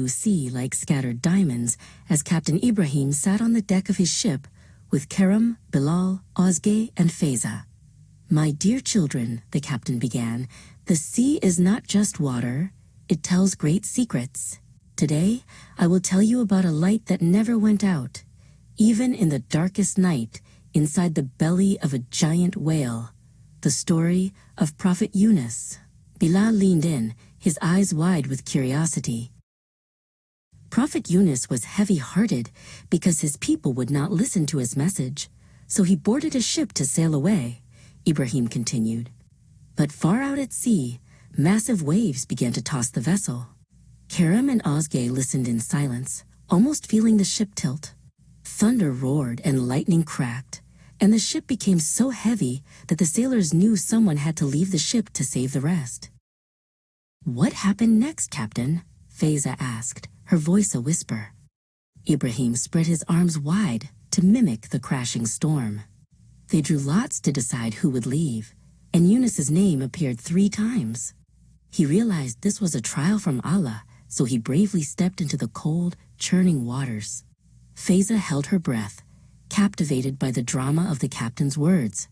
sea like scattered diamonds as Captain Ibrahim sat on the deck of his ship with Kerem, Bilal, Ozge, and Faiza. "My dear children," the captain began, "the sea is not just water, it tells great secrets. Today, I will tell you about a light that never went out, even in the darkest night, inside the belly of a giant whale, the story of Prophet Yunus." Bilal leaned in, his eyes wide with curiosity. Prophet Yunus was heavy-hearted because his people would not listen to his message, so he boarded a ship to sail away, Ibrahim continued. But far out at sea, massive waves began to toss the vessel. Kerem and Ozge listened in silence, almost feeling the ship tilt. Thunder roared and lightning cracked, and the ship became so heavy that the sailors knew someone had to leave the ship to save the rest. "What happened next, Captain?" Faiza asked, her voice a whisper. Ibrahim spread his arms wide to mimic the crashing storm. They drew lots to decide who would leave, and Yunus's name appeared 3 times. He realized this was a trial from Allah, so he bravely stepped into the cold, churning waters. Faiza held her breath, captivated by the drama of the captain's words.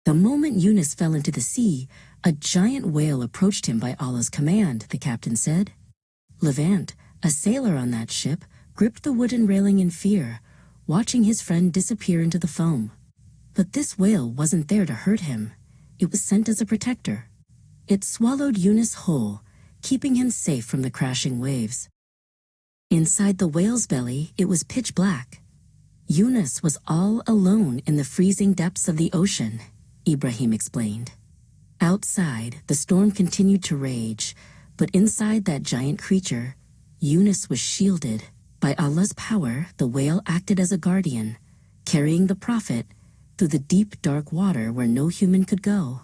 The moment Yunus fell into the sea, a giant whale approached him by Allah's command, the captain said. Levant, a sailor on that ship, gripped the wooden railing in fear, watching his friend disappear into the foam. But this whale wasn't there to hurt him. It was sent as a protector. It swallowed Yunus whole, keeping him safe from the crashing waves. Inside the whale's belly, it was pitch black. Yunus was all alone in the freezing depths of the ocean, Ibrahim explained. Outside, the storm continued to rage, but inside that giant creature, Yunus was shielded. By Allah's power, the whale acted as a guardian, carrying the prophet through the deep, dark water where no human could go.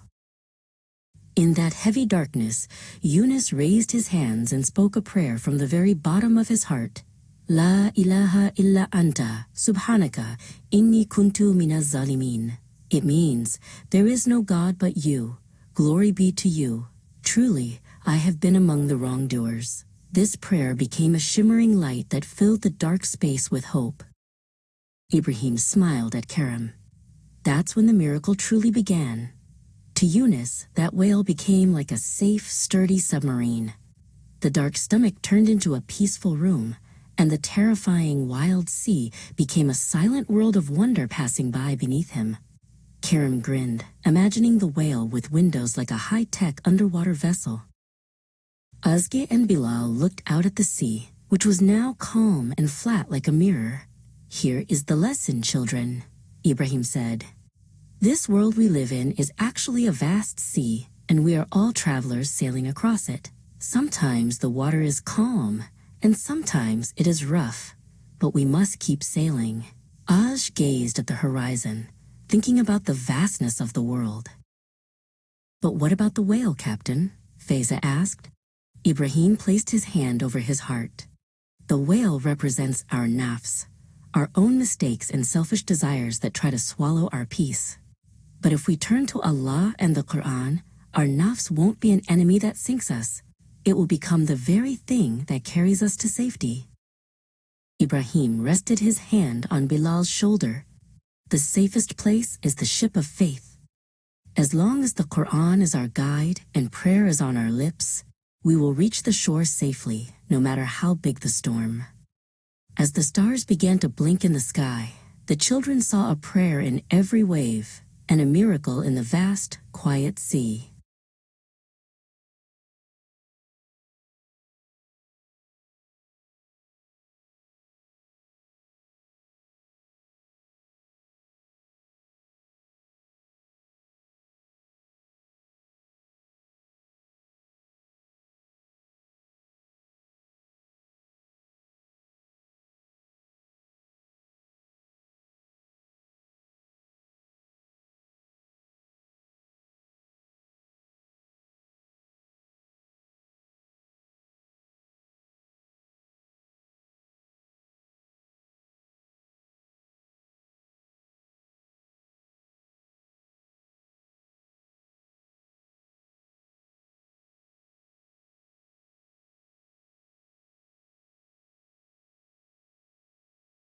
In that heavy darkness, Yunus raised his hands and spoke a prayer from the very bottom of his heart. La ilaha illa anta, subhanaka, inni kuntu minaz zalimin. It means, there is no God but you. Glory be to you. Truly, I have been among the wrongdoers. This prayer became a shimmering light that filled the dark space with hope. Ibrahim smiled at Kerem. That's when the miracle truly began. To Yunus, that whale became like a safe, sturdy submarine. The dark stomach turned into a peaceful room, and the terrifying wild sea became a silent world of wonder passing by beneath him. Kerem grinned, imagining the whale with windows like a high-tech underwater vessel. Ozge and Bilal looked out at the sea, which was now calm and flat like a mirror. Here is the lesson, children, Ibrahim said. This world we live in is actually a vast sea, and we are all travelers sailing across it. Sometimes the water is calm, and sometimes it is rough, but we must keep sailing. Ozge gazed at the horizon, thinking about the vastness of the world. But what about the whale, Captain? Faiza asked. Ibrahim placed his hand over his heart. The whale represents our nafs, our own mistakes and selfish desires that try to swallow our peace. But if we turn to Allah and the Quran, our nafs won't be an enemy that sinks us. It will become the very thing that carries us to safety. Ibrahim rested his hand on Bilal's shoulder. The safest place is the ship of faith. As long as the Quran is our guide and prayer is on our lips, we will reach the shore safely, no matter how big the storm. As the stars began to blink in the sky, the children saw a prayer in every wave and a miracle in the vast, quiet sea.